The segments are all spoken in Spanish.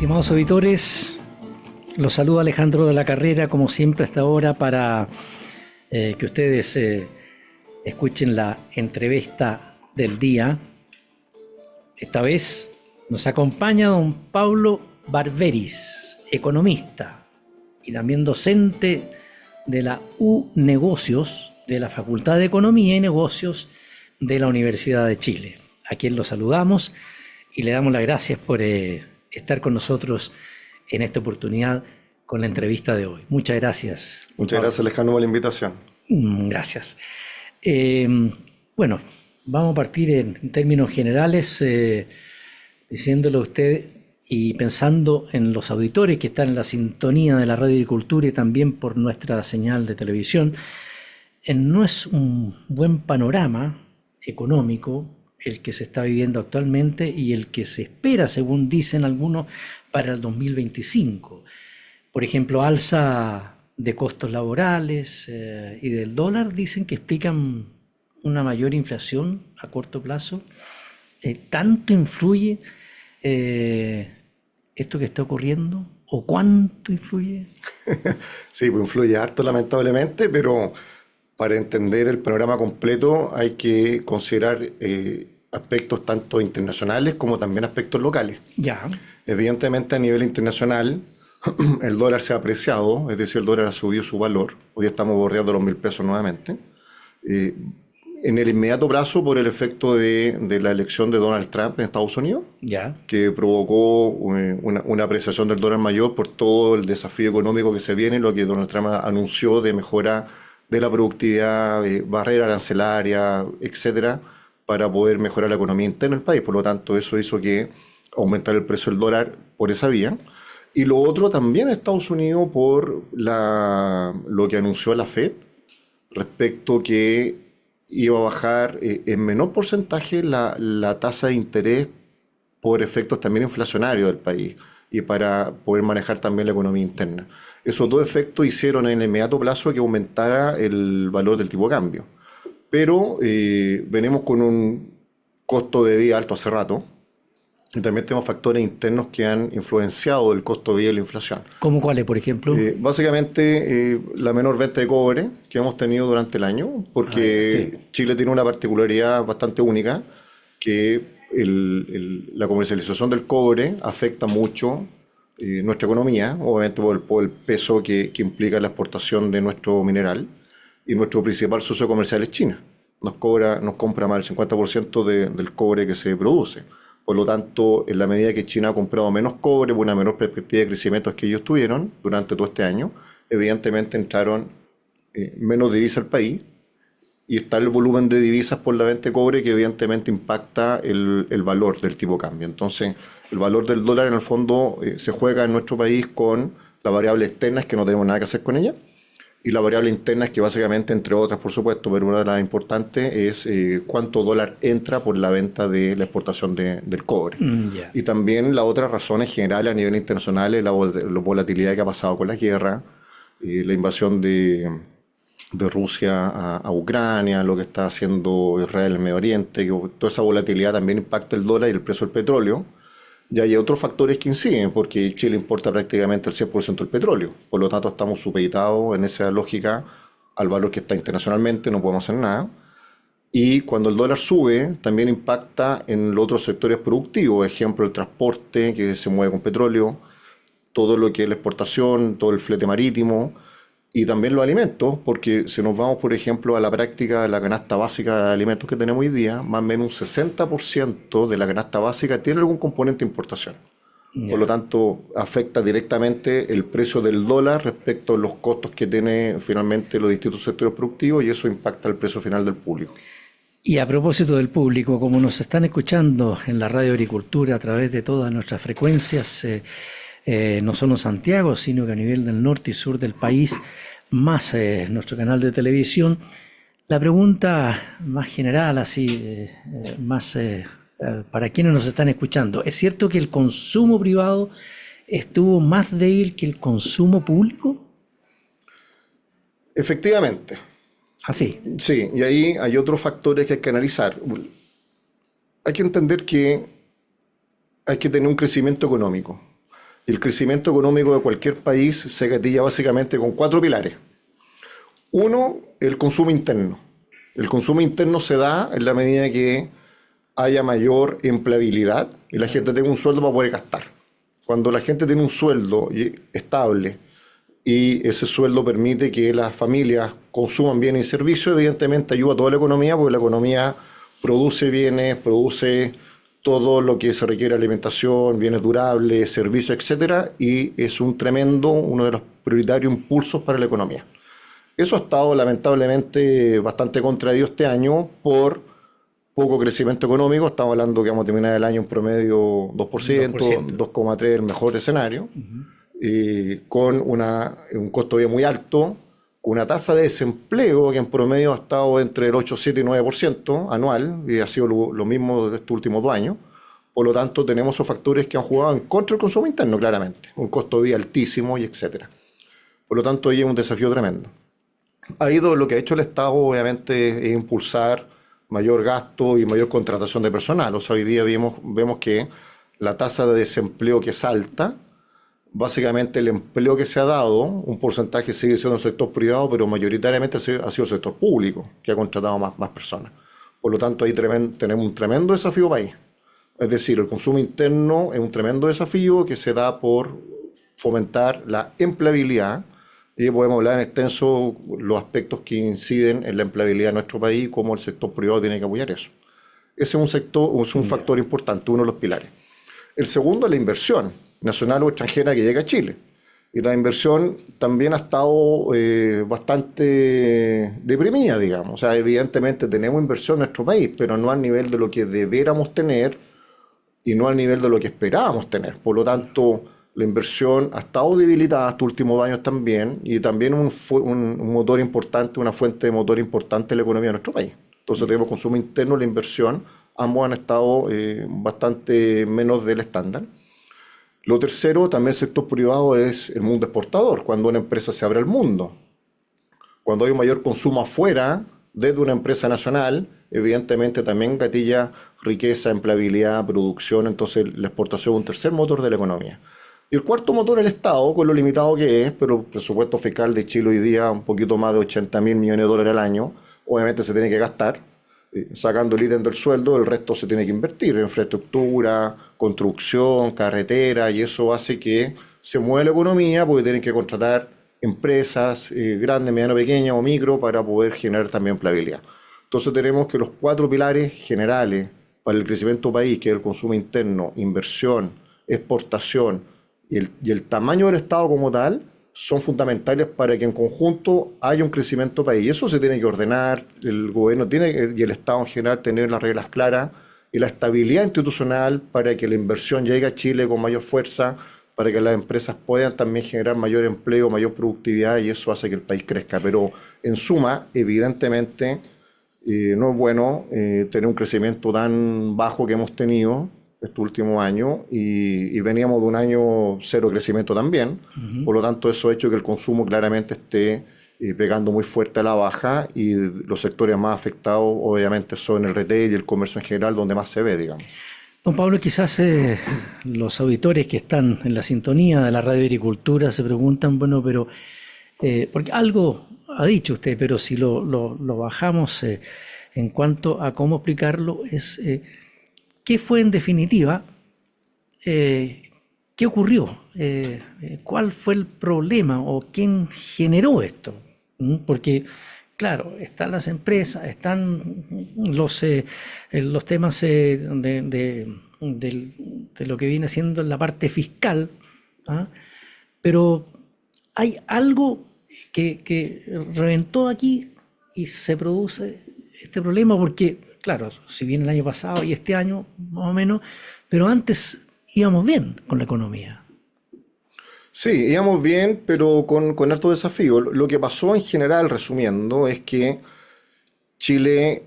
Estimados auditores, los saluda Alejandro de la Carrera, como siempre hasta ahora, para que ustedes escuchen la entrevista del día. Esta vez nos acompaña don Pablo Barberis, economista y también docente de la U-Negocios, de la Facultad de Economía y Negocios de la Universidad de Chile, a quien lo saludamos y le damos las gracias por estar con nosotros en esta oportunidad con la entrevista de hoy. Muchas gracias. Muchas gracias, Alejandro, por la invitación. Gracias. Bueno, vamos a partir en términos generales, diciéndole a usted y pensando en los auditores que están en la sintonía de la Radio Agricultura y también por nuestra señal de televisión. No es un buen panorama económico el que se está viviendo actualmente y el que se espera, según dicen algunos, para el 2025. Por ejemplo, alza de costos laborales y del dólar, dicen que explican una mayor inflación a corto plazo. ¿Tanto influye esto que está ocurriendo? ¿O cuánto influye? Sí, pues influye harto, lamentablemente, pero para entender el panorama completo hay que considerar aspectos tanto internacionales como también aspectos locales. Ya. Evidentemente, a nivel internacional, el dólar se ha apreciado, es decir, el dólar ha subido su valor. Hoy estamos bordeando los 1.000 pesos nuevamente. En el inmediato plazo, por el efecto de la elección de Donald Trump en Estados Unidos, Ya. que provocó una apreciación del dólar mayor por todo el desafío económico que se viene, lo que Donald Trump anunció de mejora de la productividad, barrera arancelaria, etcétera, para poder mejorar la economía interna del país. Por lo tanto, eso hizo que aumentara el precio del dólar por esa vía. Y lo otro también en Estados Unidos por lo que anunció la Fed respecto que iba a bajar en menor porcentaje la tasa de interés por efectos también inflacionarios del país y para poder manejar también la economía interna. Esos dos efectos hicieron en el inmediato plazo que aumentara el valor del tipo de cambio. Pero venimos con un costo de vida alto hace rato y también tenemos factores internos que han influenciado el costo de vida y la inflación. ¿Cómo cuáles, por ejemplo? Básicamente la menor venta de cobre que hemos tenido durante el año, porque sí, Chile tiene una particularidad bastante única, que la comercialización del cobre afecta mucho nuestra economía, obviamente por el peso que implica la exportación de nuestro mineral, y nuestro principal socio comercial es China. Nos compra más del 50% del cobre que se produce. Por lo tanto, en la medida que China ha comprado menos cobre por una menor perspectiva de crecimiento que ellos tuvieron durante todo este año, evidentemente entraron menos divisas al país y está el volumen de divisas por la venta de cobre que evidentemente impacta el valor del tipo de cambio. Entonces, el valor del dólar en el fondo se juega en nuestro país con la variable externa, es que no tenemos nada que hacer con ella, y la variable interna es que básicamente, entre otras por supuesto, pero una de las importantes es cuánto dólar entra por la venta de la exportación del cobre. Yeah. Y también las otras razones generales a nivel internacional es la volatilidad que ha pasado con la guerra, la invasión de Rusia a Ucrania, lo que está haciendo Israel en el Medio Oriente, que toda esa volatilidad también impacta el dólar y el precio del petróleo. Y hay otros factores que inciden, porque Chile importa prácticamente el 100% del petróleo. Por lo tanto, estamos supeditados en esa lógica al valor que está internacionalmente, no podemos hacer nada. Y cuando el dólar sube, también impacta en los otros sectores productivos. Ejemplo, el transporte, que se mueve con petróleo, todo lo que es la exportación, todo el flete marítimo, y también los alimentos, porque si nos vamos, por ejemplo, a la práctica de la canasta básica de alimentos que tenemos hoy día, más o menos un 60% de la canasta básica tiene algún componente de importación. Yeah. Por lo tanto, afecta directamente el precio del dólar respecto a los costos que tiene finalmente los distintos sectores productivos y eso impacta el precio final del público. Y a propósito del público, como nos están escuchando en la Radio Agricultura a través de todas nuestras frecuencias, no solo en Santiago, sino que a nivel del norte y sur del país, más nuestro canal de televisión. La pregunta más general, así, más para quienes nos están escuchando, ¿es cierto que el consumo privado estuvo más débil que el consumo público? Efectivamente. ¿Así? Sí, y ahí hay otros factores que hay que analizar. Hay que entender que hay que tener un crecimiento económico. El crecimiento económico de cualquier país se gatilla básicamente con 4 pilares. Uno, el consumo interno. El consumo interno se da en la medida que haya mayor empleabilidad y la gente tenga un sueldo para poder gastar. Cuando la gente tiene un sueldo estable y ese sueldo permite que las familias consuman bienes y servicios, evidentemente ayuda a toda la economía, porque la economía produce bienes, produce todo lo que se requiere: alimentación, bienes durables, servicios, etcétera, y es uno de los prioritarios impulsos para la economía. Eso ha estado lamentablemente bastante contraído este año por poco crecimiento económico. Estamos hablando que vamos a terminar el año en promedio 2%, 2,3% el mejor escenario, con un costo de vida muy alto, con una tasa de desempleo que en promedio ha estado entre el 8, 7 y 9% anual, y ha sido lo mismo de estos últimos 2 años. Por lo tanto, tenemos esos factores que han jugado en contra del consumo interno, claramente. Un costo de vida altísimo y etcétera. Por lo tanto, ahí es un desafío tremendo. Lo que ha hecho el Estado, obviamente, es impulsar mayor gasto y mayor contratación de personal. O sea, hoy día vemos que la tasa de desempleo que es alta, básicamente el empleo que se ha dado, un porcentaje sigue siendo el sector privado, pero mayoritariamente ha sido el sector público que ha contratado más personas. Por lo tanto, ahí tenemos un tremendo desafío país. Es decir, el consumo interno es un tremendo desafío que se da por fomentar la empleabilidad, y podemos hablar en extenso los aspectos que inciden en la empleabilidad de nuestro país y cómo el sector privado tiene que apoyar eso. Ese es un factor importante, uno de los pilares. El segundo es la inversión nacional o extranjera que llega a Chile. Y la inversión también ha estado bastante deprimida, digamos. O sea, evidentemente tenemos inversión en nuestro país, pero no al nivel de lo que debiéramos tener y no al nivel de lo que esperábamos tener. Por lo tanto, la inversión ha estado debilitada estos últimos años también, y también un motor importante, una fuente de motor importante en la economía de nuestro país. Entonces tenemos consumo interno y la inversión, ambos han estado bastante menos del estándar. Lo tercero, también el sector privado, es el mundo exportador, cuando una empresa se abre al mundo. Cuando hay un mayor consumo afuera, desde una empresa nacional, evidentemente también gatilla riqueza, empleabilidad, producción. Entonces la exportación es un tercer motor de la economía. Y el cuarto motor es el Estado, con lo limitado que es, pero el presupuesto fiscal de Chile hoy día un poquito más de 80.000 millones de dólares al año. Obviamente se tiene que gastar, sacando el ítem del sueldo, el resto se tiene que invertir en infraestructura, construcción, carretera, y eso hace que se mueva la economía, porque tienen que contratar empresas grandes, medianas, pequeñas o micro para poder generar también empleabilidad. Entonces tenemos que los 4 pilares generales para el crecimiento del país, que es el consumo interno, inversión, exportación y el tamaño del Estado como tal, son fundamentales para que en conjunto haya un crecimiento país. Y eso se tiene que ordenar, el gobierno y el Estado en general tener las reglas claras y la estabilidad institucional para que la inversión llegue a Chile con mayor fuerza, para que las empresas puedan también generar mayor empleo, mayor productividad, y eso hace que el país crezca. Pero en suma, evidentemente, no es bueno tener un crecimiento tan bajo que hemos tenido estos últimos años, y veníamos de un año cero crecimiento también. Por lo tanto, eso ha hecho que el consumo claramente esté pegando muy fuerte a la baja, y los sectores más afectados obviamente son el retail y el comercio en general, donde más se ve, digamos. Don Pablo, quizás los auditores que están en la sintonía de la Radio Agricultura se preguntan, bueno, pero, porque algo ha dicho usted, pero si lo bajamos en cuanto a cómo explicarlo, es qué fue en definitiva, qué ocurrió, cuál fue el problema o quién generó esto. Porque, claro, están las empresas, están los temas de lo que viene siendo la parte fiscal, ¿ah? Pero hay algo que reventó aquí y se produce este problema, porque, claro, si bien el año pasado y este año más o menos, pero antes íbamos bien con la economía. Sí, íbamos bien, pero con alto desafío. Lo que pasó en general, resumiendo, es que Chile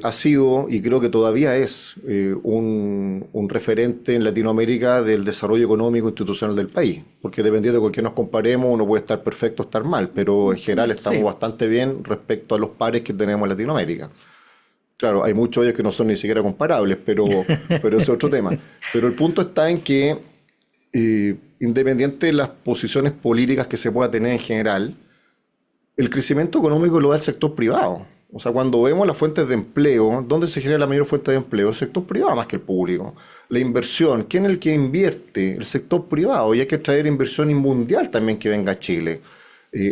ha sido, y creo que todavía es, un referente en Latinoamérica del desarrollo económico institucional del país. Porque dependiendo de con quién nos comparemos, uno puede estar perfecto o estar mal, pero en general estamos bastante bien respecto a los pares que tenemos en Latinoamérica. Claro, hay muchos de ellos que no son ni siquiera comparables, pero ese es otro tema. Pero el punto está en que independiente de las posiciones políticas que se pueda tener en general, el crecimiento económico lo da el sector privado. O sea, cuando vemos las fuentes de empleo, ¿dónde se genera la mayor fuente de empleo? El sector privado más que el público. La inversión, ¿quién es el que invierte? El sector privado. Y hay que traer inversión mundial también que venga a Chile.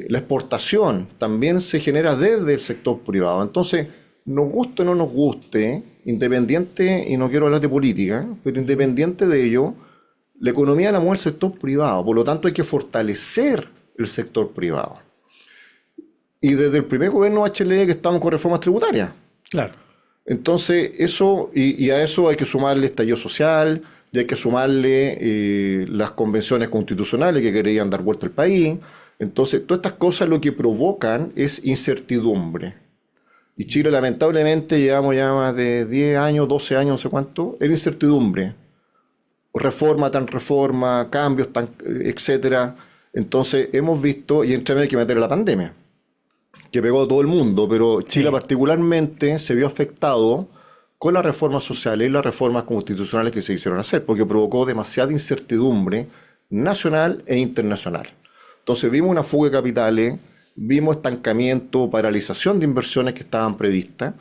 La exportación también se genera desde el sector privado. Entonces, nos guste o no nos guste, independiente, y no quiero hablar de política, pero independiente de ello, la economía la mueve el sector privado. Por lo tanto, hay que fortalecer el sector privado. Y desde el primer gobierno de Bachelet que estamos con reformas tributarias. Claro. Entonces, eso, y a eso hay que sumarle estallido social, y hay que sumarle las convenciones constitucionales que querían dar vuelta al país. Entonces, todas estas cosas lo que provocan es incertidumbre. Y Chile, lamentablemente, llevamos ya más de 10 años, 12 años, no sé cuánto, en incertidumbre. Reforma, tan reforma, cambios, tan, etcétera. Entonces, hemos visto, y entre medio hay que meter la pandemia, que pegó a todo el mundo, pero Chile Sí. particularmente se vio afectado con las reformas sociales y las reformas constitucionales que se hicieron hacer, porque provocó demasiada incertidumbre nacional e internacional. Entonces vimos una fuga de capitales, vimos estancamiento, paralización de inversiones que estaban previstas,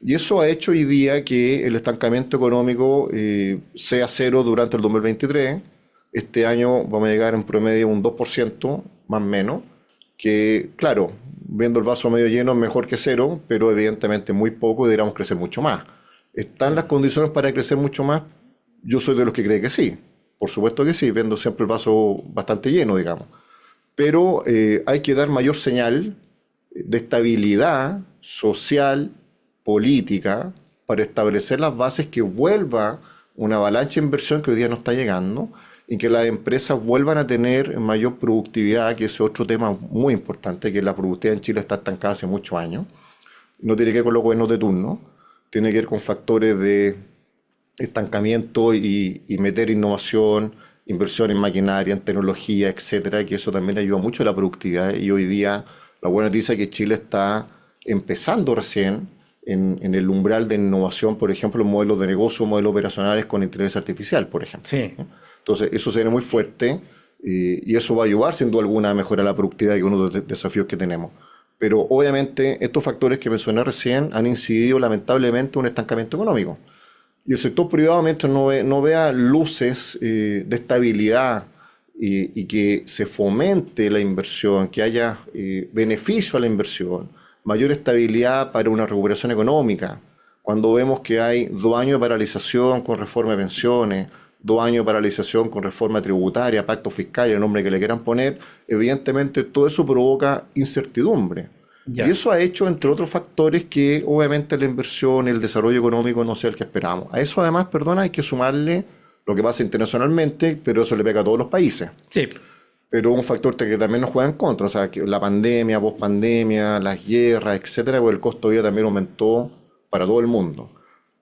y eso ha hecho hoy día que el estancamiento económico sea cero durante el 2023. Este año vamos a llegar en promedio a un 2%, más o menos, que, claro, viendo el vaso medio lleno es mejor que cero, pero evidentemente muy poco y deberíamos crecer mucho más. ¿Están las condiciones para crecer mucho más? Yo soy de los que cree que sí. Por supuesto que sí, viendo siempre el vaso bastante lleno, digamos. Pero hay que dar mayor señal de estabilidad social, política, para establecer las bases que vuelva una avalancha de inversión que hoy día no está llegando y que las empresas vuelvan a tener mayor productividad, que es otro tema muy importante, que la productividad en Chile está estancada hace muchos años. No tiene que ver con los gobiernos de turno, tiene que ver con factores de estancamiento y meter innovación, inversión en maquinaria, en tecnología, etcétera, que eso también ayuda mucho a la productividad. Y hoy día la buena noticia es que Chile está empezando recién en el umbral de innovación, por ejemplo, en modelos de negocio, modelos operacionales con inteligencia artificial, por ejemplo. Sí. Entonces, eso se viene muy fuerte y eso va a ayudar, sin duda alguna, a mejorar la productividad, que es uno de los desafíos que tenemos. Pero obviamente estos factores que mencioné recién han incidido lamentablemente en un estancamiento económico. Y el sector privado, mientras no vea luces de estabilidad y que se fomente la inversión, que haya beneficio a la inversión, mayor estabilidad para una recuperación económica, cuando vemos que hay 2 años de paralización con reforma de pensiones, 2 años de paralización con reforma tributaria, pacto fiscal, el nombre que le quieran poner, evidentemente todo eso provoca incertidumbre. Ya. Y eso ha hecho, entre otros factores, que obviamente la inversión, el desarrollo económico no sea el que esperamos. A eso además, perdona, hay que sumarle lo que pasa internacionalmente, pero eso le pega a todos los países. Sí. Pero un factor que también nos juega en contra, o sea, que la pandemia, pospandemia, las guerras, etcétera, pues el costo de vida también aumentó para todo el mundo.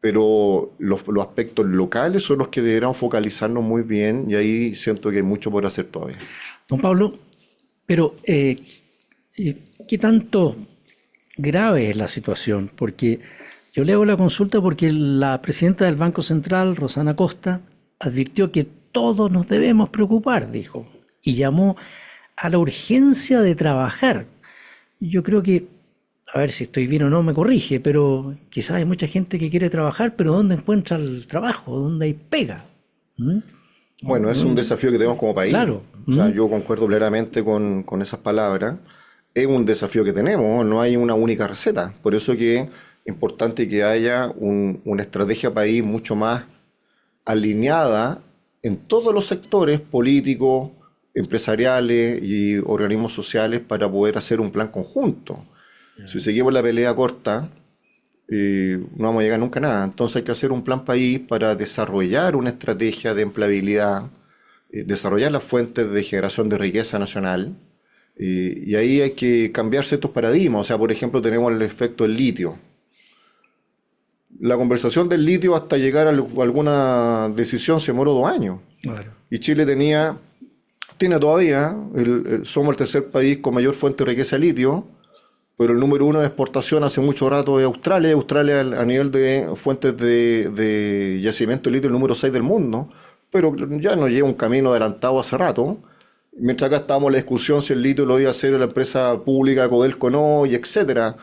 Pero los aspectos locales son los que deberíamos focalizarnos muy bien y ahí siento que hay mucho por hacer todavía. Don Pablo, pero ¿qué tanto grave es la situación? Porque yo le hago la consulta porque la presidenta del Banco Central, Rosana Costa, advirtió que todos nos debemos preocupar, dijo, y llamó a la urgencia de trabajar. Yo creo que, a ver si estoy bien o no, me corrige, pero quizás hay mucha gente que quiere trabajar, pero ¿dónde encuentra el trabajo? ¿Dónde hay pega? ¿Mm? Bueno, es un desafío que tenemos como país. Claro. O sea, yo concuerdo plenamente con esas palabras. Es un desafío que tenemos, no hay una única receta. Por eso que es importante que haya una estrategia país mucho más alineada en todos los sectores políticos, empresariales y organismos sociales para poder hacer un plan conjunto. Si seguimos la pelea corta, no vamos a llegar nunca a nada. Entonces hay que hacer un plan país para desarrollar una estrategia de empleabilidad, desarrollar las fuentes de generación de riqueza nacional, y ahí hay que cambiar ciertos paradigmas. O sea, por ejemplo, tenemos el efecto del litio. La conversación del litio hasta llegar a alguna decisión se demoró 2 años. Claro. Y Chile tiene todavía, somos el tercer país con mayor fuente de riqueza de litio, pero el número 1 de exportación hace mucho rato es Australia. Australia a nivel de fuentes de yacimiento de litio el número 6 del mundo, pero ya nos lleva un camino adelantado hace rato. Mientras acá estábamos en la discusión si el litio lo iba a hacer la empresa pública, Codelco no, y etcétera,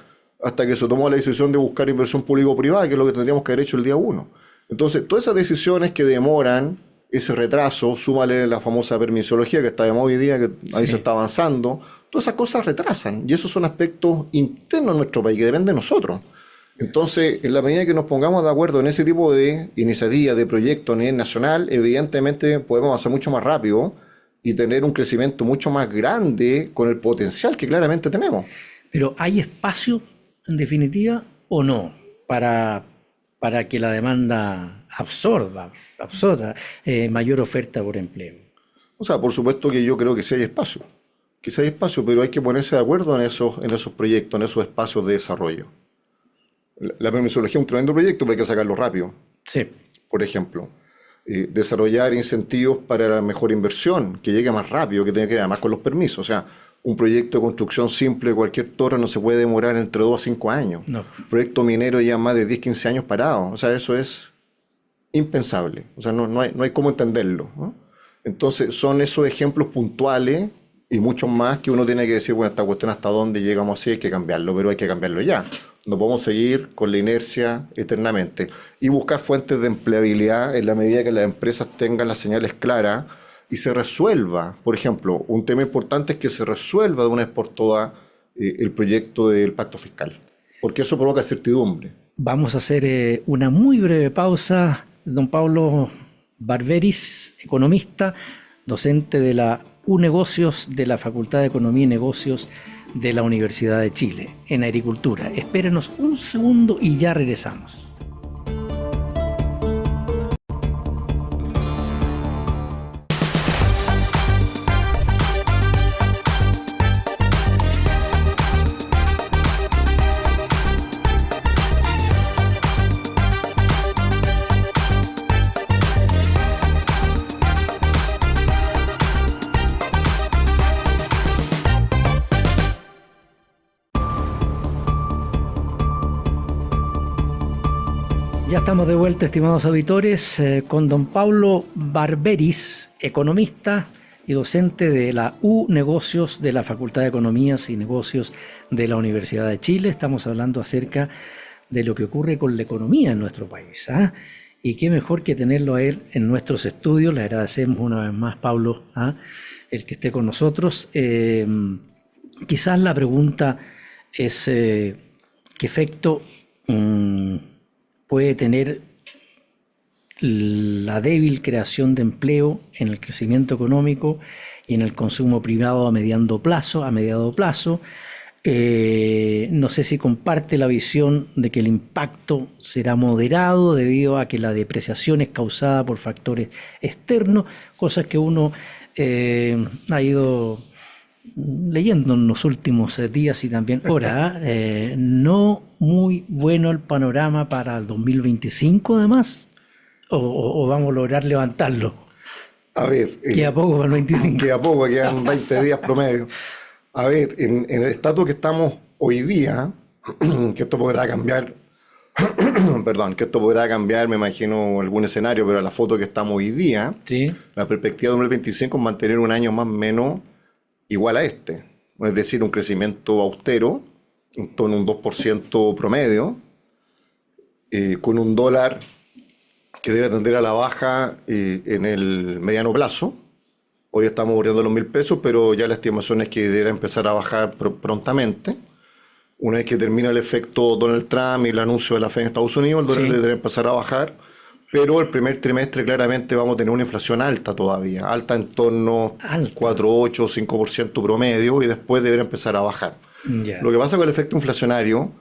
hasta que se tomó la decisión de buscar inversión público-privada, que es lo que tendríamos que haber hecho el día 1. Entonces, todas esas decisiones que demoran ese retraso, súmale la famosa permisología que está de moda hoy día, que ahí se está avanzando, todas esas cosas retrasan, y esos son aspectos internos de nuestro país que dependen de nosotros. Entonces, en la medida que nos pongamos de acuerdo en ese tipo de iniciativas, de proyectos a nivel nacional, evidentemente podemos avanzar mucho más rápido y tener un crecimiento mucho más grande con el potencial que claramente tenemos. Pero ¿hay espacio, en definitiva, o no, para que la demanda absorba mayor oferta por empleo? O sea, por supuesto que yo creo que sí hay espacio, pero hay que ponerse de acuerdo en esos proyectos, en esos espacios de desarrollo. La permisología es un tremendo proyecto, pero hay que sacarlo rápido. Sí. Por ejemplo, desarrollar incentivos para la mejor inversión, que llegue más rápido, que tenga que ver además con los permisos. O sea, un proyecto de construcción simple de cualquier torre no se puede demorar entre 2 a 5 años. No. Proyecto minero ya más de 10, 15 años parado. O sea, eso es impensable. O sea, no hay cómo entenderlo, ¿no? Entonces, son esos ejemplos puntuales y muchos más que uno tiene que decir, bueno, esta cuestión hasta dónde llegamos así, hay que cambiarlo, pero hay que cambiarlo ya. No podemos seguir con la inercia eternamente. Y buscar fuentes de empleabilidad en la medida que las empresas tengan las señales claras y se resuelva. Por ejemplo, un tema importante es que se resuelva de una vez por todas el proyecto del pacto fiscal, porque eso provoca certidumbre. Vamos a hacer una muy breve pausa. Don Pablo Barberis, economista, docente de la U-Negocios de la Facultad de Economía y Negocios de la Universidad de Chile, en agricultura. Espérenos un segundo y ya regresamos. Ya estamos de vuelta, estimados auditores, con don Pablo Barberis, economista y docente de la U-Negocios de la Facultad de Economías y Negocios de la Universidad de Chile. Estamos hablando acerca de lo que ocurre con la economía en nuestro país, ¿ah? Y qué mejor que tenerlo a él en nuestros estudios. Le agradecemos una vez más, Pablo, el que esté con nosotros. Quizás la pregunta es ¿qué efecto puede tener la débil creación de empleo en el crecimiento económico y en el consumo privado a mediano plazo? No sé si comparte la visión de que el impacto será moderado debido a que la depreciación es causada por factores externos, cosas que uno ha ido leyendo en los últimos días y también horas. No muy bueno el panorama para el 2025 además, o vamos a lograr levantarlo. A ver, queda poco para el 25. Quedan 20 días promedio. A ver, en el estatus que estamos hoy día, que esto podrá cambiar, me imagino algún escenario, pero la foto que estamos hoy día, ¿sí? La perspectiva de 2025 es mantener un año más o menos igual a este, es decir, un crecimiento austero, en torno a un 2% promedio, con un dólar que debe tender a la baja en el mediano plazo. Hoy estamos bordeando los 1.000 pesos, pero ya la estimación es que deberá empezar a bajar prontamente. Una vez que termine el efecto Donald Trump y el anuncio de la Fed en Estados Unidos, el dólar deberá empezar a bajar. Pero el primer trimestre claramente vamos a tener una inflación alta todavía, alta en torno a 4,8 o 5% promedio, y después deberá empezar a bajar. Yeah. Lo que pasa con el efecto inflacionario,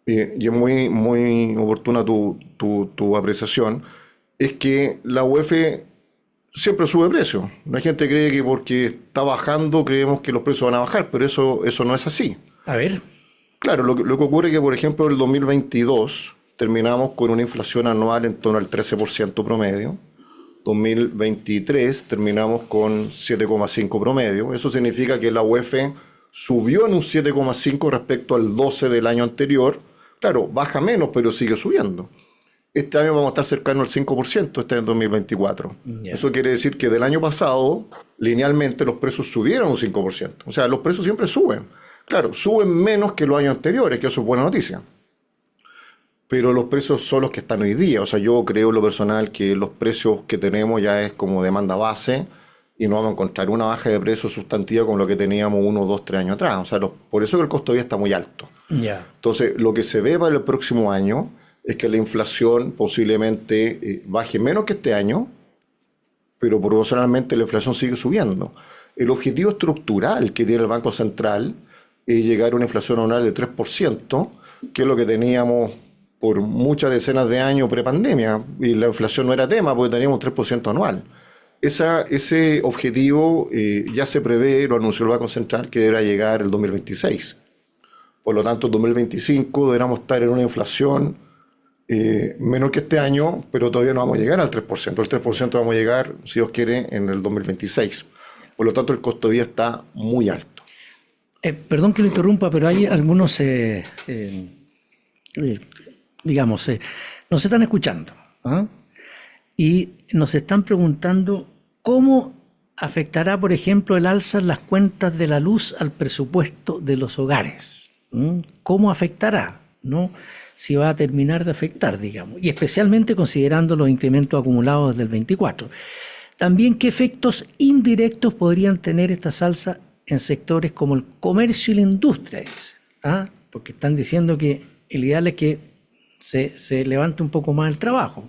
y es muy, muy oportuna tu apreciación, es que la UEF siempre sube precio. La gente cree que porque está bajando creemos que los precios van a bajar, pero eso no es así. A ver. Claro, lo que ocurre es que, por ejemplo, en el 2022 terminamos con una inflación anual en torno al 13% promedio. 2023 terminamos con 7,5 promedio. Eso significa que la UEF subió en un 7,5 respecto al 12 del año anterior. Claro, baja menos, pero sigue subiendo. este año vamos a estar cercano al 5%, este año 2024. Ya. Eso quiere decir que del año pasado, linealmente, los precios subieron un 5%. O sea, los precios siempre suben. Claro, suben menos que los años anteriores, que eso es buena noticia. Pero los precios son los que están hoy día. O sea, yo creo en lo personal que los precios que tenemos ya es como demanda base y no vamos a encontrar una baja de precios sustantiva como lo que teníamos 1, 2, 3 años atrás. O sea, por eso que el costo de vida está muy alto. Ya. Entonces, lo que se ve para el próximo año es que la inflación posiblemente baje menos que este año, pero proporcionalmente la inflación sigue subiendo. El objetivo estructural que tiene el Banco Central es llegar a una inflación anual de 3%, que es lo que teníamos por muchas decenas de años prepandemia, y la inflación no era tema porque teníamos un 3% anual. Ese objetivo ya se prevé, lo anunció el Banco Central, que deberá llegar el 2026. Por lo tanto, en 2025 deberíamos estar en una inflación menor que este año, pero todavía no vamos a llegar al 3%. El 3% vamos a llegar, si Dios quiere, en el 2026. Por lo tanto, el costo de vida está muy alto. Perdón que lo interrumpa, pero hay algunos, digamos, nos están escuchando, ¿ah? Y nos están preguntando cómo afectará, por ejemplo, el alza en las cuentas de la luz al presupuesto de los hogares. ¿Cómo afectará? ¿No? Si va a terminar de afectar, digamos, y especialmente considerando los incrementos acumulados desde el 24. También, ¿qué efectos indirectos podrían tener estas alzas en sectores como el comercio y la industria? Dicen, ¿ah? Porque están diciendo que el ideal es que se levante un poco más el trabajo.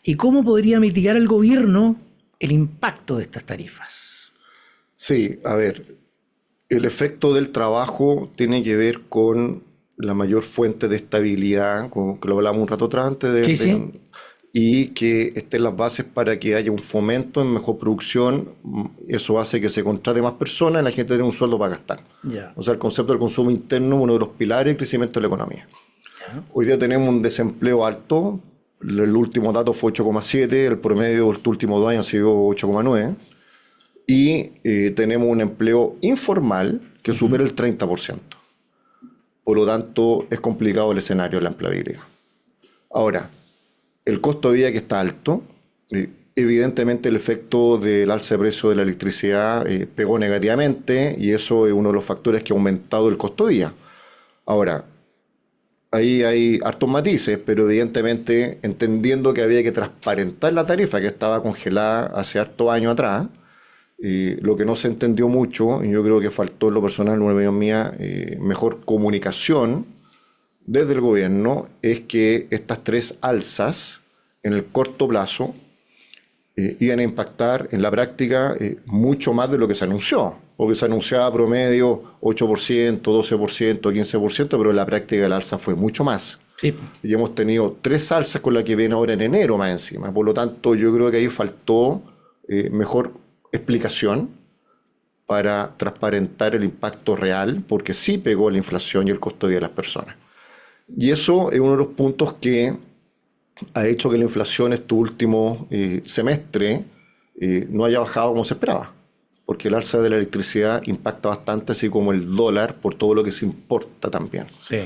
¿Y cómo podría mitigar el gobierno el impacto de estas tarifas? Sí, a ver, el efecto del trabajo tiene que ver con la mayor fuente de estabilidad, como que lo hablamos un rato atrás antes Sí. y que estén las bases para que haya un fomento en mejor producción. Eso hace que se contrate más personas y la gente tenga un sueldo para gastar. Ya. O sea, el concepto del consumo interno es uno de los pilares del crecimiento de la economía. Ya. Hoy día tenemos un desempleo alto. El último dato fue 8,7, el promedio de los últimos 2 años ha sido 8,9. Y tenemos un empleo informal que supera el 30%. Por lo tanto, es complicado el escenario de la empleabilidad. Ahora, el costo de vida que está alto, evidentemente el efecto del alza de precio de la electricidad pegó negativamente y eso es uno de los factores que ha aumentado el costo de vida. Ahora, ahí hay hartos matices, pero evidentemente entendiendo que había que transparentar la tarifa que estaba congelada hace hartos años atrás, lo que no se entendió mucho, y yo creo que faltó en lo personal, en una opinión mía, mejor comunicación desde el gobierno, es que estas 3 alzas en el corto plazo iban a impactar en la práctica mucho más de lo que se anunció, porque se anunciaba promedio 8%, 12%, 15%, pero en la práctica el alza fue mucho más. Sí. Y hemos tenido 3 alzas con la que viene ahora en enero más encima. Por lo tanto, yo creo que ahí faltó mejor explicación para transparentar el impacto real, porque sí pegó la inflación y el costo de vida de las personas. Y eso es uno de los puntos que ha hecho que la inflación este último semestre no haya bajado como se esperaba, porque el alza de la electricidad impacta bastante, así como el dólar, por todo lo que se importa también. Sí.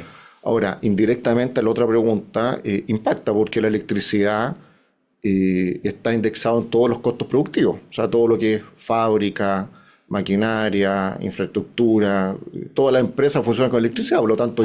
Ahora, indirectamente, la otra pregunta impacta porque la electricidad está indexado en todos los costos productivos, o sea, todo lo que es fábrica, maquinaria, infraestructura, todas las empresas funcionan con electricidad, por lo tanto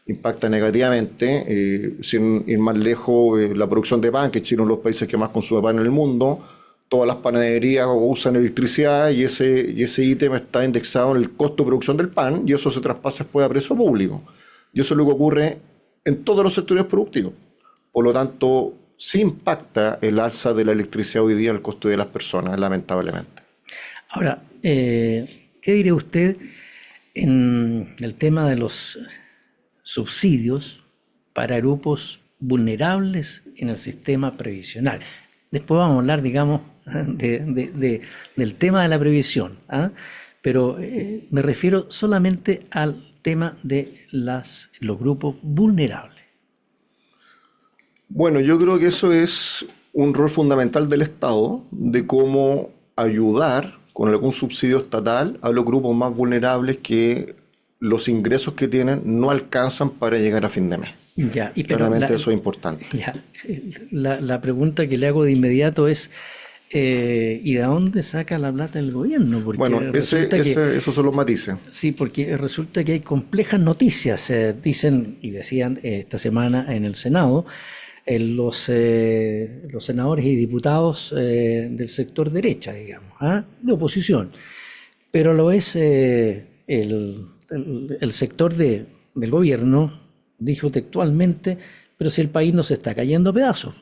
impacta negativamente. Sin ir más lejos, la producción de pan, que Chile es uno de los países que más consume pan en el mundo, todas las panaderías usan electricidad y ese ítem está indexado en el costo de producción del pan y eso se traspasa después a precio público. Y eso es lo que ocurre en todos los sectores productivos. Por lo tanto, sí impacta el alza de la electricidad hoy día en el costo de las personas, lamentablemente. Ahora, ¿qué diría usted en el tema de los subsidios para grupos vulnerables en el sistema previsional? Después vamos a hablar, digamos, del tema de la previsión, ¿ah? Pero me refiero solamente al tema de los grupos vulnerables. Bueno, yo creo que eso es un rol fundamental del Estado, de cómo ayudar con algún subsidio estatal a los grupos más vulnerables que los ingresos que tienen no alcanzan para llegar a fin de mes. Ya, Claramente eso es importante. Ya, la pregunta que le hago de inmediato es, ¿y de dónde saca la plata el gobierno? Porque Bueno, esos son los matices. sí, porque resulta que hay complejas noticias, dicen y decían esta semana en el Senado, los senadores y diputados del sector derecha, digamos, de oposición, pero lo es el sector del gobierno, dijo textualmente, pero si el país no se está cayendo a pedazos.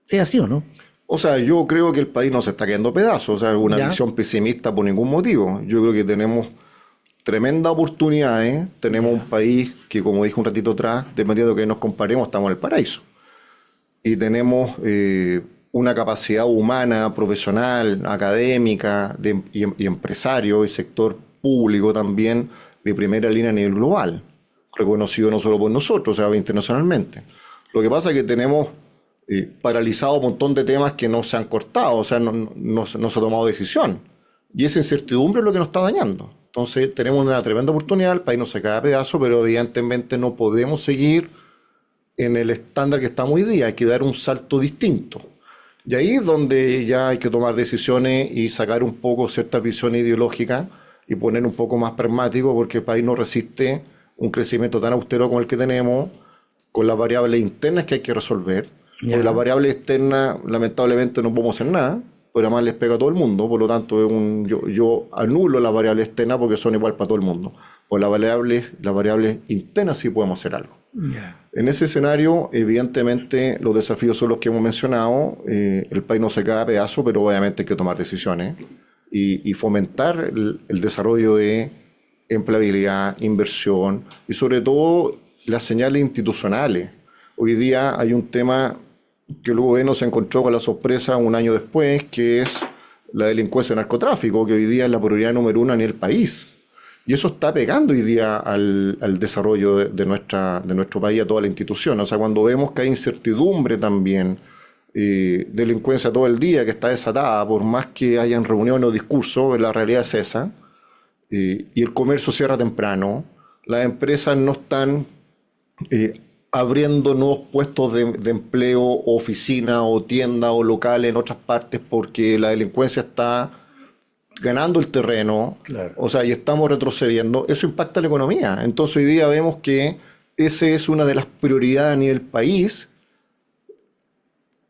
¿Es así o no? O sea, yo creo que el país no se está cayendo a pedazos, o sea, es una Ya, visión pesimista por ningún motivo. Yo creo que tenemos tremendas oportunidades, tenemos un país que, como dije un ratito atrás, dependiendo de que nos comparemos, estamos en el paraíso. Y tenemos una capacidad humana, profesional, académica y empresario y sector público también de primera línea a nivel global, reconocido no solo por nosotros, o sea, internacionalmente. Lo que pasa es que tenemos paralizado un montón de temas que no se han cortado, o sea, no se ha tomado decisión. Y esa incertidumbre es lo que nos está dañando. Entonces tenemos una tremenda oportunidad, el país no se cae a pedazos, pero evidentemente no podemos seguir en el estándar que estamos hoy día, hay que dar un salto distinto. Y ahí es donde ya hay que tomar decisiones y sacar un poco ciertas visiones ideológicas y poner un poco más pragmático, porque el país no resiste un crecimiento tan austero como el que tenemos, con las variables internas que hay que resolver. Porque las variables externas, lamentablemente, no podemos hacer nada, pero además les pega a todo el mundo, por lo tanto yo anulo las variables externas porque son igual para todo el mundo. Por las variables internas sí podemos hacer algo. En ese escenario, evidentemente, los desafíos son los que hemos mencionado. El país no se cae a pedazos, pero obviamente hay que tomar decisiones y fomentar el desarrollo de empleabilidad, inversión y sobre todo las señales institucionales. Hoy día hay un tema que el gobierno se encontró con la sorpresa un año después, que es la delincuencia y narcotráfico, que hoy día es la prioridad número 1 en el país. Y eso está pegando hoy día al desarrollo de nuestro país, a toda la institución. O sea, cuando vemos que hay incertidumbre también, delincuencia todo el día que está desatada, por más que hayan reuniones o discursos, la realidad es esa, y el comercio cierra temprano, las empresas no están abriendo nuevos puestos de empleo, oficina o tienda o local en otras partes porque la delincuencia está ganando el terreno, claro. O sea, y estamos retrocediendo, eso impacta la economía. Entonces hoy día vemos que esa es una de las prioridades a nivel país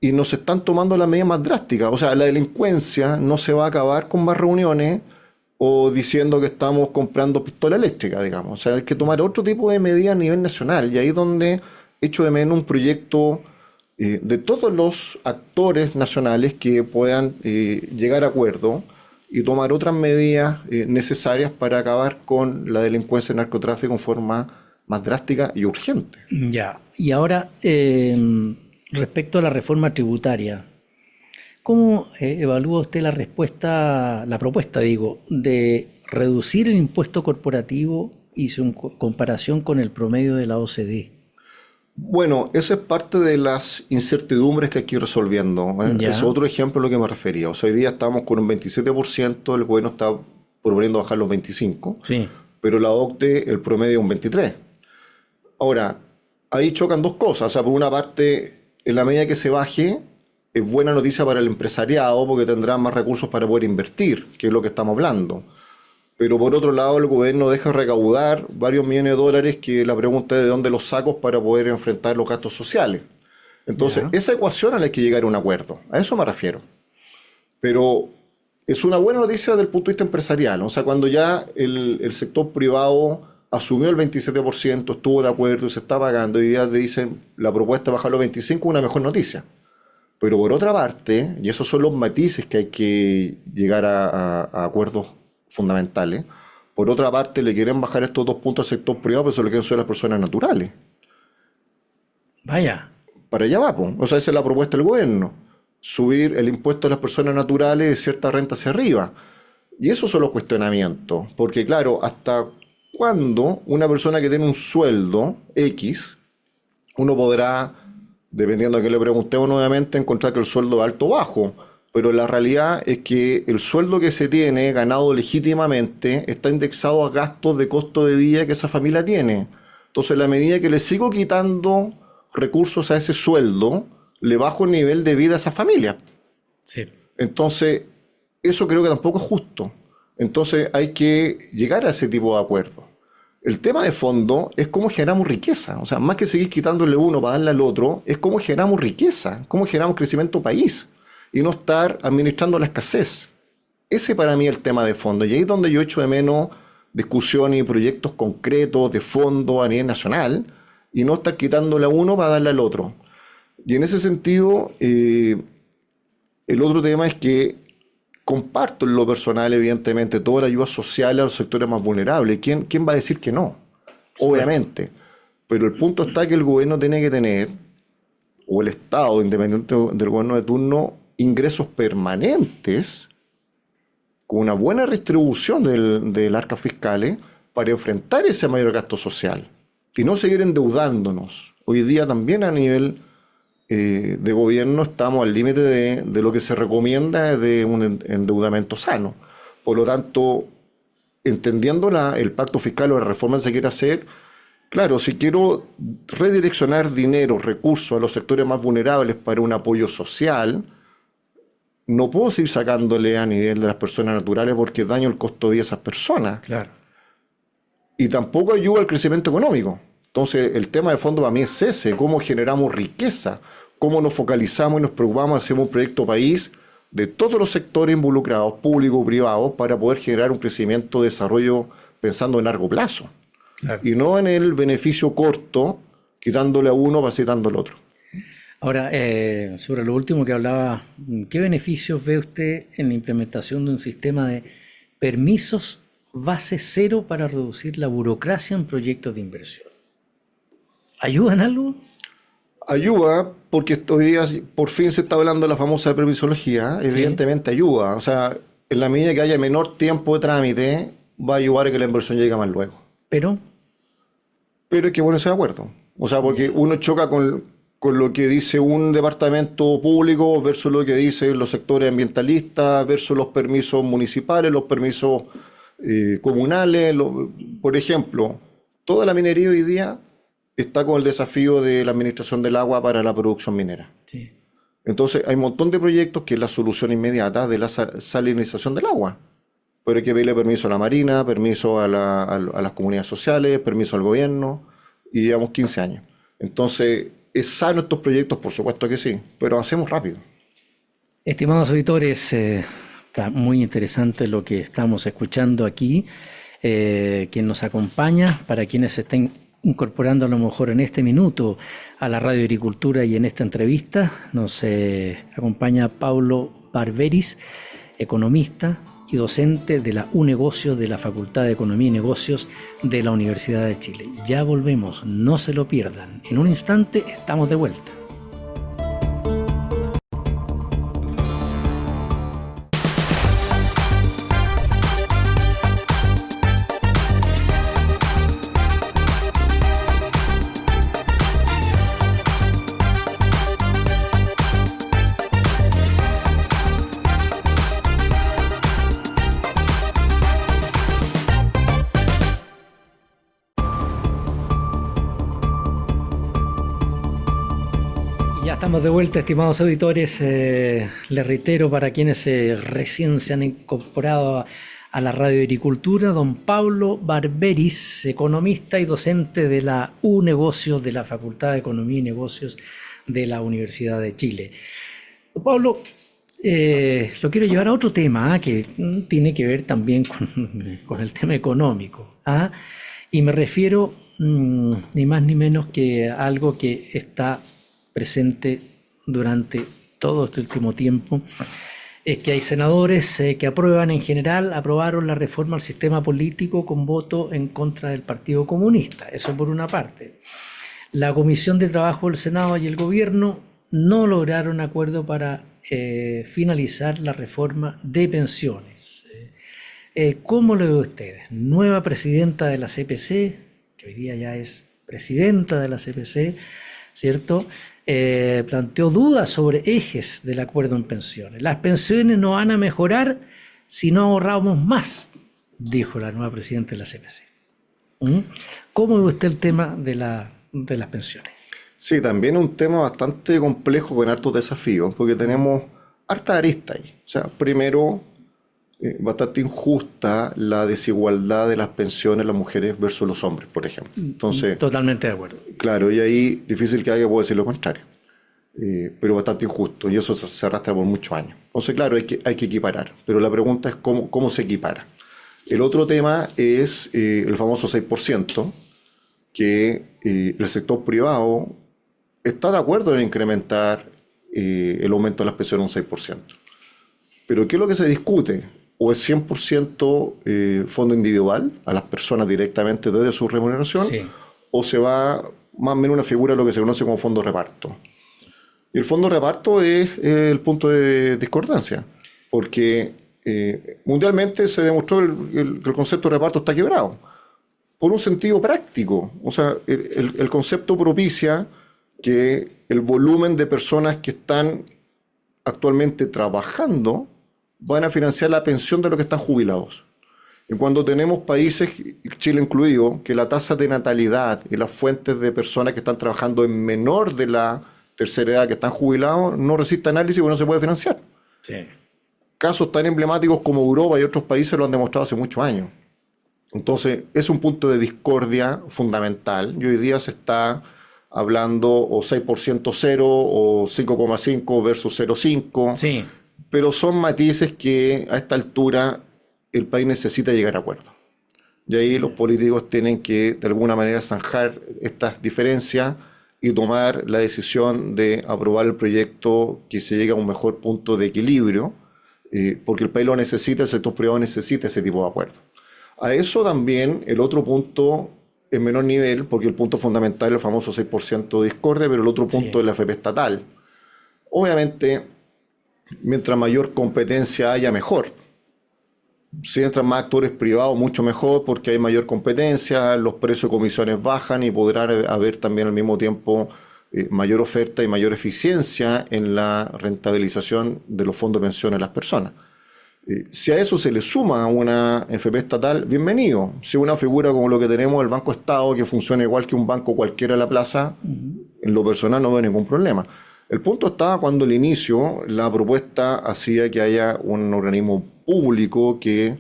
y nos están tomando las medidas más drásticas. O sea, la delincuencia no se va a acabar con más reuniones o diciendo que estamos comprando pistola eléctrica, digamos. O sea, hay que tomar otro tipo de medidas a nivel nacional. Y ahí es donde echo de menos un proyecto de todos los actores nacionales que puedan llegar a acuerdo y tomar otras medidas necesarias para acabar con la delincuencia y el narcotráfico en forma más drástica y urgente. Ya, y ahora respecto a la reforma tributaria, ¿cómo evalúa usted la propuesta, de reducir el impuesto corporativo y su comparación con el promedio de la OCDE? Bueno, esa es parte de las incertidumbres que hay que ir resolviendo. Ya. Es otro ejemplo a lo que me refería. O sea, hoy día estamos con un 27%, el gobierno está proponiendo bajar los 25%, Sí. pero la OCDE, el promedio es un 23%. Ahora, ahí chocan dos cosas. O sea, por una parte, en la medida que se baje, es buena noticia para el empresariado porque tendrá más recursos para poder invertir, que es lo que estamos hablando. Pero por otro lado, el gobierno deja recaudar varios millones de dólares que la pregunta es de dónde los saco para poder enfrentar los gastos sociales. Entonces, Ya. esa ecuación a la que hay que llegar a un acuerdo. A eso me refiero. Pero es una buena noticia desde el punto de vista empresarial. O sea, cuando ya el sector privado asumió el 27%, estuvo de acuerdo y se está pagando, y ya te dicen la propuesta de bajar los 25%, es una mejor noticia. Pero por otra parte, y esos son los matices que hay que llegar a acuerdos fundamentales, por otra parte le quieren bajar estos 2 puntos al sector privado, pero eso lo quieren hacer las personas naturales. Vaya. Para allá va, po. O sea, esa es la propuesta del gobierno. Subir el impuesto a las personas naturales de cierta renta hacia arriba. Y esos son los cuestionamientos. Porque claro, ¿hasta cuándo una persona que tiene un sueldo X, uno podrá, dependiendo de qué le preguntemos nuevamente, encontrar que el sueldo es alto o bajo? Pero la realidad es que el sueldo que se tiene, ganado legítimamente, está indexado a gastos de costo de vida que esa familia tiene. Entonces, a la medida que le sigo quitando recursos a ese sueldo, le bajo el nivel de vida a esa familia. Sí. Entonces, eso creo que tampoco es justo. Entonces, hay que llegar a ese tipo de acuerdos. El tema de fondo es cómo generamos riqueza. O sea, más que seguir quitándole uno para darle al otro, es cómo generamos riqueza, cómo generamos crecimiento país y no estar administrando la escasez. Ese para mí es el tema de fondo. Y ahí es donde yo echo de menos discusiones y proyectos concretos de fondo a nivel nacional y no estar quitándole a uno para darle al otro. Y en ese sentido, el otro tema es que comparto en lo personal, evidentemente, toda la ayuda social a los sectores más vulnerables. ¿Quién va a decir que no? Obviamente. Pero el punto está que el gobierno tiene que tener, o el Estado, independiente del gobierno de turno, ingresos permanentes con una buena distribución del arca fiscales para enfrentar ese mayor gasto social y no seguir endeudándonos. Hoy día también a nivel de gobierno estamos al límite de lo que se recomienda de un endeudamiento sano. Por lo tanto, entendiendo el pacto fiscal o la reforma que se quiere hacer, claro, si quiero redireccionar dinero, recursos a los sectores más vulnerables para un apoyo social, no puedo seguir sacándole a nivel de las personas naturales porque daño el costo de vida a esas personas. Claro. Y tampoco ayuda al crecimiento económico. Entonces, el tema de fondo para mí es ese, cómo generamos riqueza, cómo nos focalizamos y nos preocupamos, hacemos un proyecto país de todos los sectores involucrados, públicos, privados, para poder generar un crecimiento, desarrollo pensando en largo plazo. Claro. Y no en el beneficio corto, quitándole a uno, vacitando al otro. Ahora, sobre lo último que hablaba, ¿qué beneficios ve usted en la implementación de un sistema de permisos base cero para reducir la burocracia en proyectos de inversión? ¿Ayuda en algo? Ayuda, porque estos días por fin se está hablando de la famosa permisología, evidentemente ayuda. O sea, en la medida que haya menor tiempo de trámite, va a ayudar a que la inversión llegue más luego. Pero hay que ponerse de acuerdo. O sea, porque uno choca con lo que dice un departamento público versus lo que dicen los sectores ambientalistas, versus los permisos municipales, los permisos comunales. Por ejemplo, toda la minería hoy día está con el desafío de la administración del agua para la producción minera. sí. Entonces hay un montón de proyectos que es la solución inmediata de la salinización del agua. Pero hay que pedirle permiso a la Marina, permiso a las comunidades sociales, permiso al gobierno, y llevamos 15 años. Entonces, ¿es sano estos proyectos? Por supuesto que sí, pero hacemos rápido. Estimados auditores, está muy interesante lo que estamos escuchando aquí. Quien nos acompaña, para quienes se estén incorporando a lo mejor en este minuto a la Radio Agricultura y en esta entrevista, nos acompaña Paulo Barberis, economista y docente de la UNegocios de la Facultad de Economía y Negocios de la Universidad de Chile. Ya volvemos, no se lo pierdan. En un instante estamos de vuelta. Estamos de vuelta, estimados auditores. Les reitero, para quienes recién se han incorporado a la Radio Agricultura, don Paulo Barberis, economista y docente de la UNegocios de la Facultad de Economía y Negocios de la Universidad de Chile. Don Paulo, lo quiero llevar a otro tema que tiene que ver también con el tema económico. Y me refiero ni más ni menos que a algo que está presente durante todo este último tiempo, es que hay senadores que aprobaron la reforma al sistema político con voto en contra del Partido Comunista. Eso por una parte. La Comisión de Trabajo del Senado y el Gobierno no lograron acuerdo para finalizar la reforma de pensiones. ¿Cómo lo ve ustedes? Nueva presidenta de la CPC, que hoy día ya es presidenta de la CPC, ¿cierto? planteó dudas sobre ejes del acuerdo en pensiones. Las pensiones no van a mejorar si no ahorramos más, dijo la nueva presidenta de la CPC. ¿Cómo ve usted el tema de las pensiones? Sí, también es un tema bastante complejo con hartos desafíos, porque tenemos harta arista ahí. O sea, primero, bastante injusta la desigualdad de las pensiones de las mujeres versus los hombres, por ejemplo. Entonces, totalmente de acuerdo. claro, y ahí difícil que alguien pueda decir lo contrario, pero bastante injusto, y eso se arrastra por muchos años. Entonces, claro, hay que equiparar, pero la pregunta es cómo se equipara. El otro tema es el famoso 6%, que el sector privado está de acuerdo en incrementar el aumento de las pensiones un 6%. Pero ¿qué es lo que se discute? ¿O es 100% fondo individual a las personas directamente desde su remuneración? Sí. ¿O se va más o menos una figura de lo que se conoce como fondo de reparto? Y el fondo de reparto es el punto de discordancia, porque mundialmente se demostró que el concepto de reparto está quebrado, por un sentido práctico. O sea, el concepto propicia que el volumen de personas que están actualmente trabajando van a financiar la pensión de los que están jubilados. Y cuando tenemos países, Chile incluido, que la tasa de natalidad y las fuentes de personas que están trabajando en menor de la tercera edad que están jubilados no resiste análisis porque no se puede financiar. Sí. Casos tan emblemáticos como Europa y otros países lo han demostrado hace muchos años. Entonces, es un punto de discordia fundamental. Y hoy día se está hablando o 6% cero o 5,5 versus 0,5. Sí. Pero son matices que a esta altura el país necesita llegar a acuerdo. Y ahí los políticos tienen que de alguna manera zanjar estas diferencias y tomar la decisión de aprobar el proyecto que se llegue a un mejor punto de equilibrio, porque el país lo necesita, el sector privado necesita ese tipo de acuerdo. A eso también el otro punto en menor nivel, porque el punto fundamental es el famoso 6% de discordia, pero el otro punto es la AFP estatal. Obviamente, mientras mayor competencia haya, mejor. Si entran más actores privados, mucho mejor, porque hay mayor competencia, los precios de comisiones bajan y podrá haber también al mismo tiempo mayor oferta y mayor eficiencia en la rentabilización de los fondos de pensiones de las personas. Si a eso se le suma una FP estatal, bienvenido. Si una figura como lo que tenemos, el Banco Estado, que funciona igual que un banco cualquiera en la plaza, en lo personal no veo ningún problema. El punto estaba cuando al inicio la propuesta hacía que haya un organismo público que,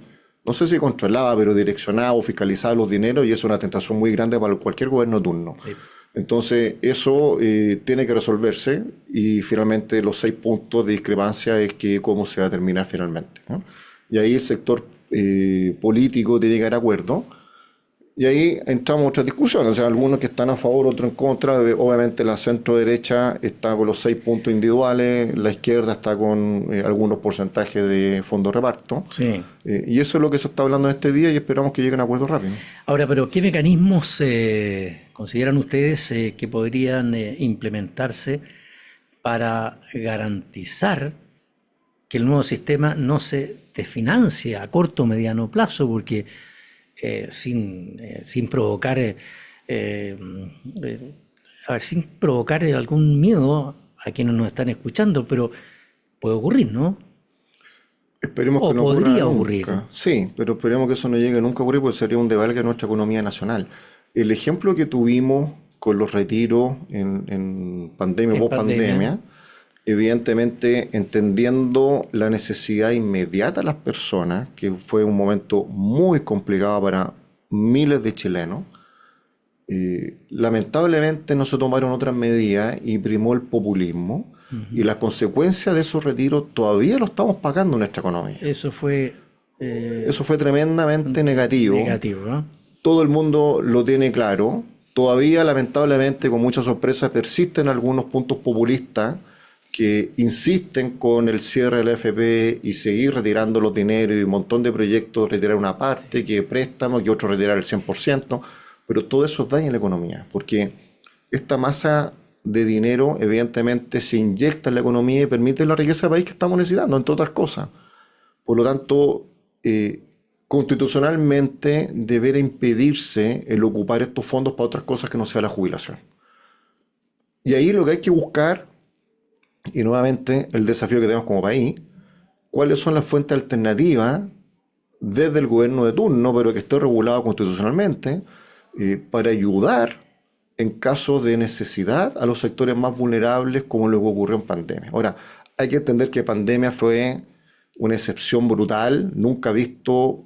no sé si controlaba, pero direccionaba o fiscalizaba los dineros, y eso es una tentación muy grande para cualquier gobierno turno. Sí. Entonces, eso tiene que resolverse, y finalmente los 6 puntos de discrepancia es que cómo se va a terminar finalmente, ¿no? Y ahí el sector político tiene que llegar a acuerdo. Y ahí entramos a otra discusión, o sea, algunos que están a favor, otros en contra. Obviamente la centro derecha está con los 6 puntos individuales, la izquierda está con algunos porcentajes de fondo de reparto. Sí. Y eso es lo que se está hablando en este día, y esperamos que lleguen a acuerdos rápido. Ahora, pero ¿qué mecanismos consideran ustedes que podrían implementarse para garantizar que el nuevo sistema no se desfinancie a corto o mediano plazo? Porque sin provocar sin provocar algún miedo a quienes nos están escuchando, pero puede ocurrir, ¿no? Esperemos que no podría ocurrir. Sí, pero esperemos que eso no llegue nunca a ocurrir, porque sería un devalgue a nuestra economía nacional. El ejemplo que tuvimos con los retiros en pandemia o post-pandemia, evidentemente entendiendo la necesidad inmediata de las personas, que fue un momento muy complicado para miles de chilenos, lamentablemente no se tomaron otras medidas y primó el populismo, y las consecuencias de esos retiros todavía lo estamos pagando en nuestra economía. Eso fue tremendamente negativo. ¿No? Todo el mundo lo tiene claro. Todavía, lamentablemente, con mucha sorpresa, persisten algunos puntos populistas que insisten con el cierre de la AFP y seguir retirando los dineros, y un montón de proyectos retirar una parte, que préstamos, que otros retirar el 100%, pero todo eso daña la economía, porque esta masa de dinero evidentemente se inyecta en la economía y permite la riqueza del país que estamos necesitando, entre otras cosas. Por lo tanto, constitucionalmente deberá impedirse el ocupar estos fondos para otras cosas que no sea la jubilación. Y ahí lo que hay que buscar, y nuevamente el desafío que tenemos como país, cuáles son las fuentes alternativas desde el gobierno de turno, pero que esté regulado constitucionalmente, para ayudar en caso de necesidad a los sectores más vulnerables, como lo que ocurrió en pandemia. Ahora, hay que entender que pandemia fue una excepción brutal, nunca visto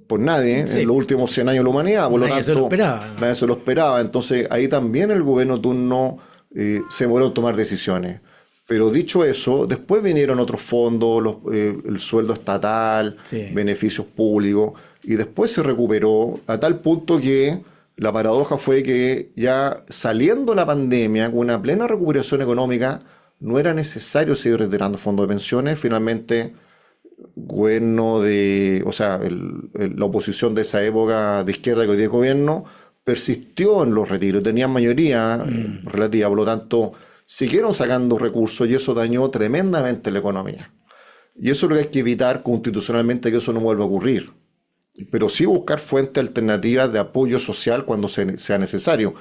por nadie en los Sí, últimos 100 años de la humanidad, por lo nadie se lo tanto, esperaba. nadie se lo esperaba. Entonces, ahí también el gobierno de turno se demoró en tomar decisiones. Pero dicho eso, después vinieron otros fondos, el sueldo estatal, Sí. beneficios públicos, y después se recuperó a tal punto que la paradoja fue que ya saliendo la pandemia, con una plena recuperación económica, no era necesario seguir retirando fondos de pensiones. Finalmente, gobierno de, o sea, la oposición de esa época de izquierda que hoy día es gobierno, persistió en los retiros, tenían mayoría relativa, por lo tanto, siguieron sacando recursos y eso dañó tremendamente la economía. Y eso es lo que hay que evitar constitucionalmente, que eso no vuelva a ocurrir. Pero sí buscar fuentes alternativas de apoyo social cuando sea necesario.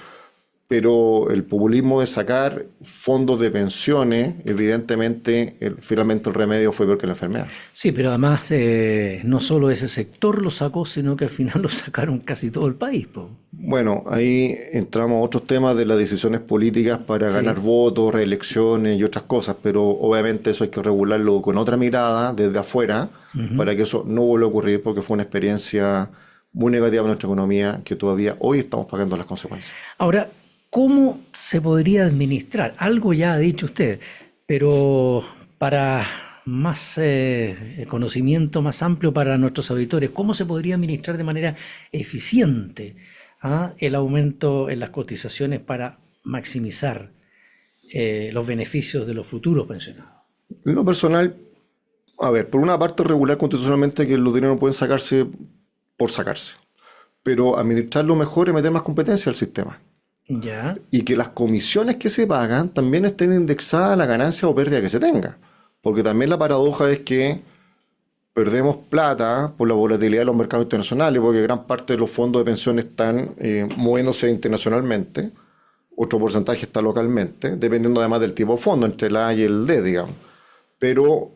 Pero el populismo de sacar fondos de pensiones, evidentemente, finalmente el remedio fue peor que la enfermedad. Sí, pero además no solo ese sector lo sacó, sino que al final lo sacaron casi todo el país, po. Bueno, ahí entramos a otros temas de las decisiones políticas para ganar Sí. votos, reelecciones y otras cosas, pero obviamente eso hay que regularlo con otra mirada desde afuera para que eso no vuelva a ocurrir porque fue una experiencia muy negativa para nuestra economía que todavía hoy estamos pagando las consecuencias. Ahora, ¿cómo se podría administrar? Algo ya ha dicho usted, pero para más conocimiento más amplio para nuestros auditores, ¿cómo se podría administrar de manera eficiente el aumento en las cotizaciones para maximizar los beneficios de los futuros pensionados? En lo personal, a ver, por una parte regular constitucionalmente que los dineros no pueden sacarse por sacarse, pero administrarlo mejor es meter más competencia al sistema. Ya, Y que las comisiones que se pagan también estén indexadas a la ganancia o pérdida que se tenga. Porque también la paradoja es que perdemos plata por la volatilidad de los mercados internacionales, porque gran parte de los fondos de pensión están moviéndose internacionalmente, otro porcentaje está localmente, dependiendo además del tipo de fondo, entre el A y el D, digamos. Pero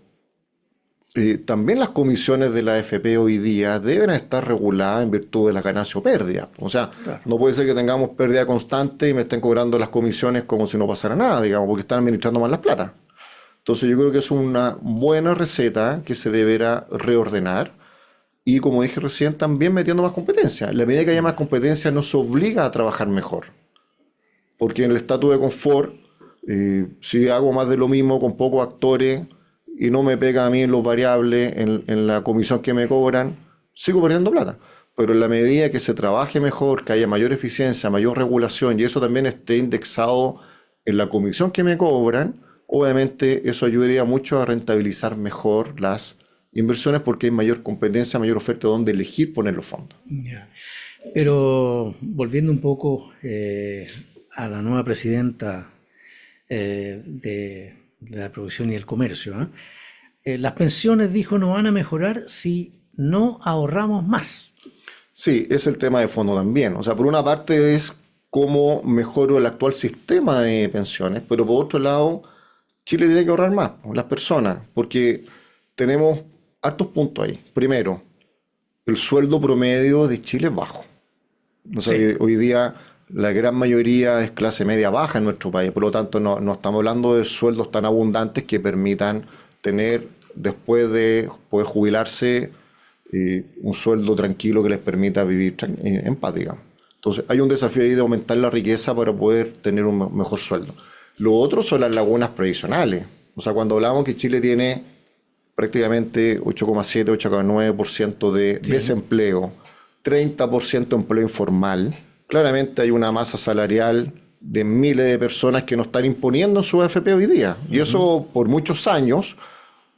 también las comisiones de la AFP hoy día deben estar reguladas en virtud de la ganancia o pérdida. O sea, claro. no puede ser que tengamos pérdida constante y me estén cobrando las comisiones como si no pasara nada, digamos, porque están administrando mal las plata. Entonces yo creo que es una buena receta que se deberá reordenar y, como dije recién, también metiendo más competencia. En la medida que haya más competencia nos obliga a trabajar mejor. Porque en el estatus de confort, si hago más de lo mismo con pocos actores y no me pega a mí en los variables, en la comisión que me cobran, sigo perdiendo plata. Pero en la medida que se trabaje mejor, que haya mayor eficiencia, mayor regulación y eso también esté indexado en la comisión que me cobran, obviamente eso ayudaría mucho a rentabilizar mejor las inversiones porque hay mayor competencia, mayor oferta donde elegir poner los fondos. Ya. Pero volviendo un poco a la nueva presidenta de la producción y el comercio, las pensiones, dijo, no van a mejorar si no ahorramos más. Sí, es el tema de fondo también. O sea, por una parte es cómo mejoro el actual sistema de pensiones, pero por otro lado, Chile tiene que ahorrar más, las personas, porque tenemos hartos puntos ahí. Primero, el sueldo promedio de Chile es bajo. O sea, Sí, que hoy día la gran mayoría es clase media baja en nuestro país, por lo tanto no estamos hablando de sueldos tan abundantes que permitan tener, después de poder jubilarse, un sueldo tranquilo que les permita vivir en paz, digamos. Entonces hay un desafío ahí de aumentar la riqueza para poder tener un mejor sueldo. Lo otro son las lagunas previsionales. O sea, cuando hablamos que Chile tiene prácticamente 8,7, 8,9% de sí, desempleo, 30% empleo informal, claramente hay una masa salarial de miles de personas que no están imponiendo en su AFP hoy día. Y eso por muchos años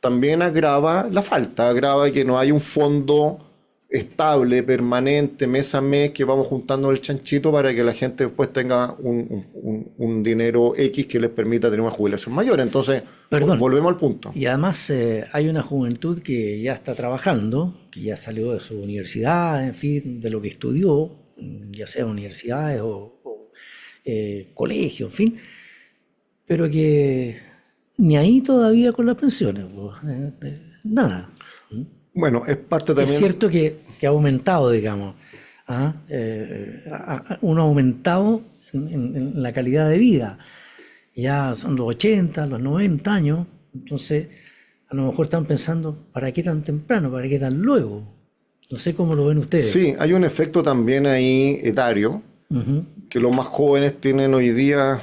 también agrava la falta, agrava que no hay un fondo estable, permanente, mes a mes, que vamos juntando el chanchito para que la gente después tenga un dinero X que les permita tener una jubilación mayor. Entonces, perdón. volvemos al punto. Y además hay una juventud que ya está trabajando, que ya salió de su universidad, en fin, de lo que estudió, ya sea universidades colegio, en fin, pero que ni ahí todavía con las pensiones, pues, nada. Bueno, es parte Es también. cierto que ha aumentado, digamos, uno ha aumentado en la calidad de vida. Ya son los 80, los 90 años, entonces a lo mejor están pensando, ¿para qué tan temprano? ¿Para qué tan luego? No sé cómo lo ven ustedes. Sí, hay un efecto también ahí etario, que los más jóvenes tienen hoy día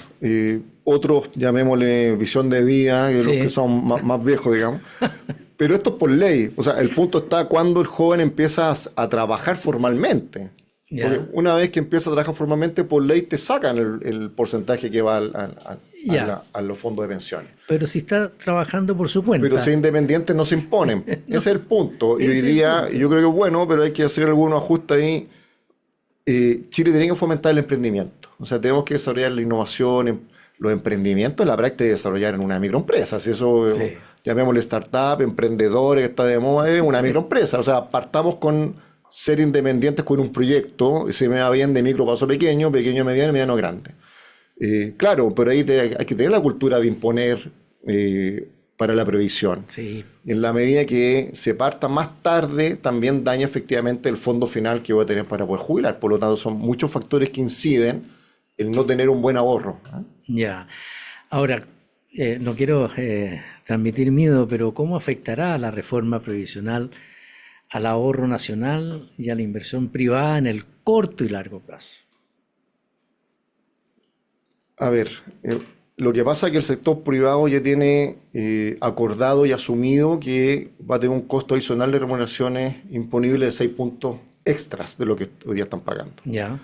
otros, llamémosle, visión de vida, que los Sí. que son más viejos, digamos. Pero esto es por ley. O sea, el punto está cuando el joven empieza a trabajar formalmente. Ya. Porque una vez que empieza a trabajar formalmente, por ley te sacan el porcentaje que va Ya. a los fondos de pensiones. Pero si está trabajando por su cuenta. Pero ser independientes no se imponen. Ese es el punto. Y Ese hoy es el día punto. yo creo que es bueno, pero hay que hacer algunos ajustes ahí. Chile tiene que fomentar el emprendimiento. O sea, tenemos que desarrollar la innovación, los emprendimientos, la práctica de desarrollar en una microempresa. Si eso, Sí. llamémosle startup, emprendedores, que está de moda, es una microempresa. O sea, partamos con ser independientes con un proyecto, y se me va bien de micro paso pequeño, pequeño mediano y mediano grande. Claro, pero ahí hay que tener la cultura de imponer para la previsión. Sí. En la medida que se parta más tarde, también daña efectivamente el fondo final que voy a tener para poder jubilar. Por lo tanto, son muchos factores que inciden en no tener un buen ahorro. Ya. Ahora, no quiero transmitir miedo, pero ¿cómo afectará la reforma previsional al ahorro nacional y a la inversión privada en el corto y largo plazo? A ver, lo que pasa es que el sector privado ya tiene acordado y asumido que va a tener un costo adicional de remuneraciones imponibles de 6 puntos extras de lo que hoy día están pagando. Ya.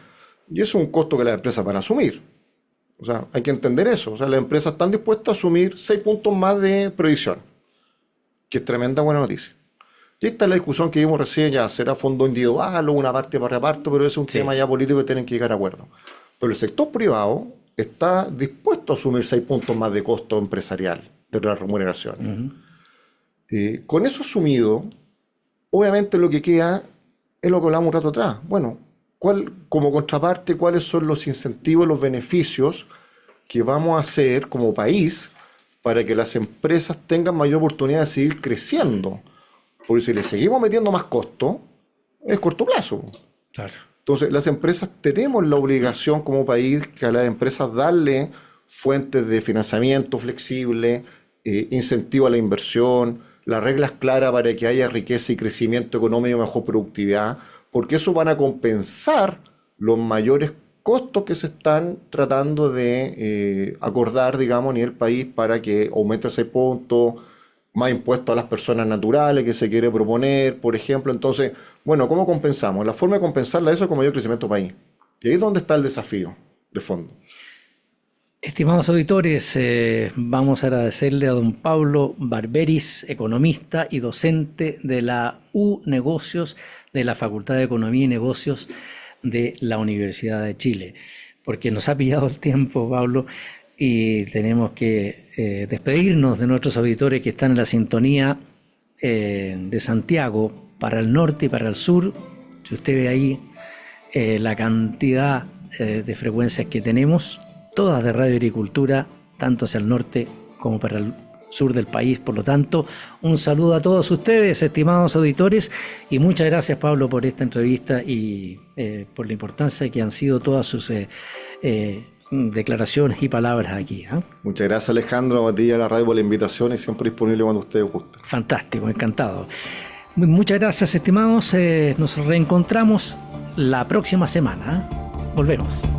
Y eso es un costo que las empresas van a asumir. O sea, hay que entender eso. O sea, las empresas están dispuestas a asumir 6 puntos más de previsión, que es tremenda buena noticia. Y esta es la discusión que vimos recién, ya será fondo individual o una parte para reparto, pero eso es un Sí. tema ya político que tienen que llegar a acuerdo. Pero el sector privado está dispuesto a asumir 6 puntos más de costo empresarial de las remuneraciones. Con eso asumido, obviamente lo que queda es lo que hablamos un rato atrás. Bueno, como contraparte, ¿cuáles son los incentivos, los beneficios que vamos a hacer como país para que las empresas tengan mayor oportunidad de seguir creciendo? Porque si le seguimos metiendo más costo, es corto plazo. Claro. Entonces, las empresas tenemos la obligación como país que a las empresas darle fuentes de financiamiento flexible, incentivo a la inversión, las reglas claras para que haya riqueza y crecimiento económico y mejor productividad, porque eso van a compensar los mayores costos que se están tratando de acordar, digamos, a nivel país para que aumente ese punto, más impuestos a las personas naturales que se quiere proponer, por ejemplo. Entonces, bueno, ¿cómo compensamos? La forma de compensarla eso es con mayor crecimiento país. Y ahí es donde está el desafío, de fondo. Estimados auditores, vamos a agradecerle a don Pablo Barberis, economista y docente de la U Negocios de la Facultad de Economía y Negocios de la Universidad de Chile, porque nos ha pillado el tiempo, Pablo, y tenemos que despedirnos de nuestros auditores que están en la sintonía de Santiago para el norte y para el sur. Si usted ve ahí la cantidad de frecuencias que tenemos, todas de Radio Agricultura, tanto hacia el norte como para el sur del país. Por lo tanto, un saludo a todos ustedes, estimados auditores, y muchas gracias, Pablo, por esta entrevista y por la importancia que han sido todas sus declaraciones y palabras aquí. Muchas gracias, Alejandro, a ti y a la radio por la invitación y siempre disponible cuando ustedes gusten. Fantástico, encantado. Muchas gracias, estimados. Nos reencontramos la próxima semana. Volvemos.